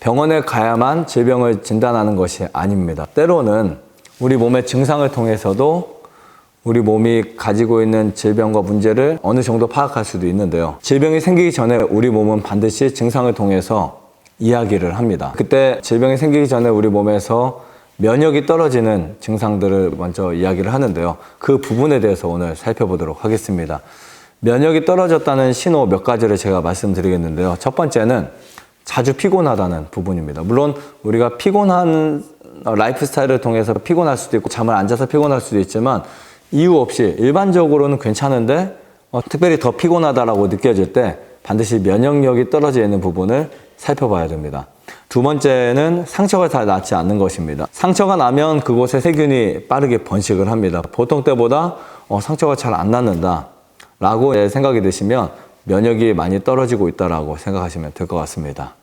병원에 가야만 질병을 진단하는 것이 아닙니다. 때로는 우리 몸의 증상을 통해서도 우리 몸이 가지고 있는 질병과 문제를 어느 정도 파악할 수도 있는데요. 질병이 생기기 전에 우리 몸은 반드시 증상을 통해서 이야기를 합니다. 그때 질병이 생기기 전에 우리 몸에서 면역이 떨어지는 증상들을 먼저 이야기를 하는데요. 그 부분에 대해서 오늘 살펴보도록 하겠습니다. 면역이 떨어졌다는 신호 몇 가지를 제가 말씀드리겠는데요. 첫 번째는 자주 피곤하다는 부분입니다. 물론 우리가 피곤한 라이프 스타일을 통해서 피곤할 수도 있고 잠을 안 자서 피곤할 수도 있지만 이유 없이 일반적으로는 괜찮은데 특별히 더 피곤하다라고 느껴질 때 반드시 면역력이 떨어져 있는 부분을 살펴봐야 됩니다. 두 번째는 상처가 잘 낫지 않는 것입니다. 상처가 나면 그곳에 세균이 빠르게 번식을 합니다. 보통 때보다 상처가 잘 안 낫는다 라고 생각이 드시면 면역이 많이 떨어지고 있다라고 생각하시면 될 것 같습니다.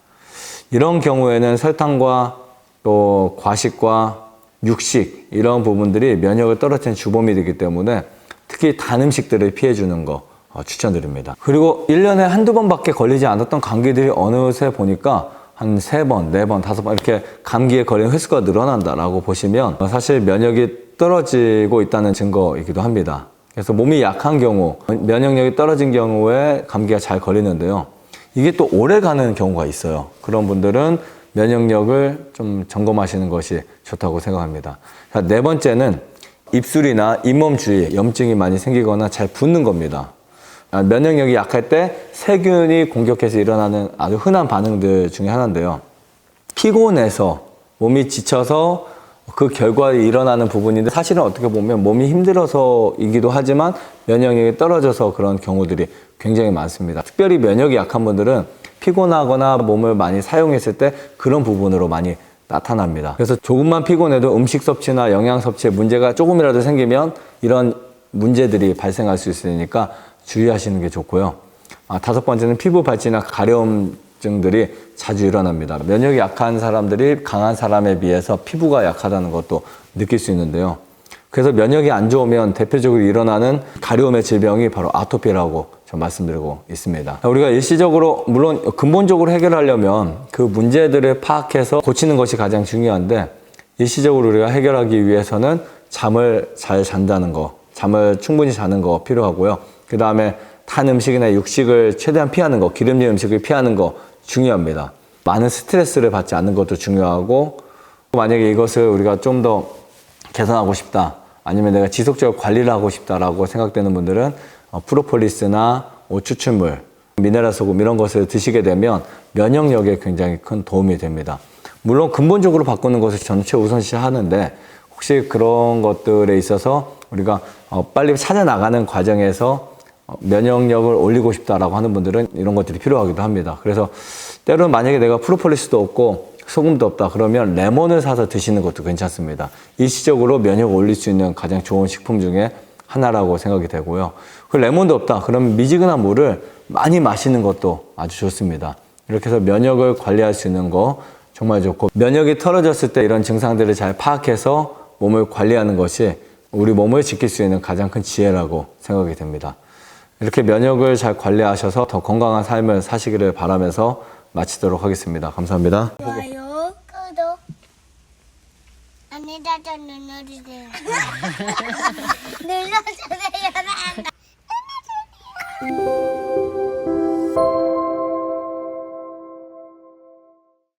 이런 경우에는 설탕과 또 과식과 육식 이런 부분들이 면역을 떨어뜨리는 주범이 되기 때문에 특히 단 음식들을 피해주는 거 추천드립니다. 그리고 1년에 한두 번밖에 걸리지 않았던 감기들이 어느새 보니까 한 3번, 4번, 5번 이렇게 감기에 걸리는 횟수가 늘어난다라고 보시면 사실 면역이 떨어지고 있다는 증거이기도 합니다. 그래서 몸이 약한 경우, 면역력이 떨어진 경우에 감기가 잘 걸리는데요. 이게 또 오래 가는 경우가 있어요. 그런 분들은 면역력을 좀 점검하시는 것이 좋다고 생각합니다. 자, 네 번째는 입술이나 잇몸 주위에 염증이 많이 생기거나 잘 붓는 겁니다. 면역력이 약할 때 세균이 공격해서 일어나는 아주 흔한 반응들 중에 하나인데요. 피곤해서 몸이 지쳐서 그 결과에 일어나는 부분인데 사실은 어떻게 보면 몸이 힘들어서이기도 하지만 면역력이 떨어져서 그런 경우들이 굉장히 많습니다. 특별히 면역이 약한 분들은 피곤하거나 몸을 많이 사용했을 때 그런 부분으로 많이 나타납니다. 그래서 조금만 피곤해도 음식 섭취나 영양 섭취에 문제가 조금이라도 생기면 이런 문제들이 발생할 수 있으니까 주의하시는 게 좋고요. 다섯 번째는 피부 발진이나 가려움증들이 자주 일어납니다. 면역이 약한 사람들이 강한 사람에 비해서 피부가 약하다는 것도 느낄 수 있는데요. 그래서 면역이 안 좋으면 대표적으로 일어나는 가려움의 질병이 바로 아토피라고 말씀드리고 있습니다. 우리가 일시적으로 물론 근본적으로 해결하려면 그 문제들을 파악해서 고치는 것이 가장 중요한데 일시적으로 우리가 해결하기 위해서는 잠을 잘 잔다는 거, 잠을 충분히 자는 거 필요하고요. 그 다음에 탄 음식이나 육식을 최대한 피하는 거, 기름진 음식을 피하는 거 중요합니다. 많은 스트레스를 받지 않는 것도 중요하고 만약에 이것을 우리가 좀 더 개선하고 싶다 아니면 내가 지속적으로 관리를 하고 싶다라고 생각되는 분들은 프로폴리스나 추출물, 미네랄 소금 이런 것을 드시게 되면 면역력에 굉장히 큰 도움이 됩니다. 물론 근본적으로 바꾸는 것을 저는 최우선시 하는데 혹시 그런 것들에 있어서 우리가 빨리 찾아나가는 과정에서 면역력을 올리고 싶다라고 하는 분들은 이런 것들이 필요하기도 합니다. 그래서 때로는 만약에 내가 프로폴리스도 없고 소금도 없다 그러면 레몬을 사서 드시는 것도 괜찮습니다. 일시적으로 면역을 올릴 수 있는 가장 좋은 식품 중에 하나라고 생각이 되고요. 그 레몬도 없다 그러면 미지근한 물을 많이 마시는 것도 아주 좋습니다. 이렇게 해서 면역을 관리할 수 있는 거 정말 좋고 면역이 떨어졌을 때 이런 증상들을 잘 파악해서 몸을 관리하는 것이 우리 몸을 지킬 수 있는 가장 큰 지혜라고 생각이 됩니다. 이렇게 면역을 잘 관리하셔서 더 건강한 삶을 사시기를 바라면서 마치도록 하겠습니다. 감사합니다. 좋아요, 구독, 안내자전 눌러주세요. 눌러주세요.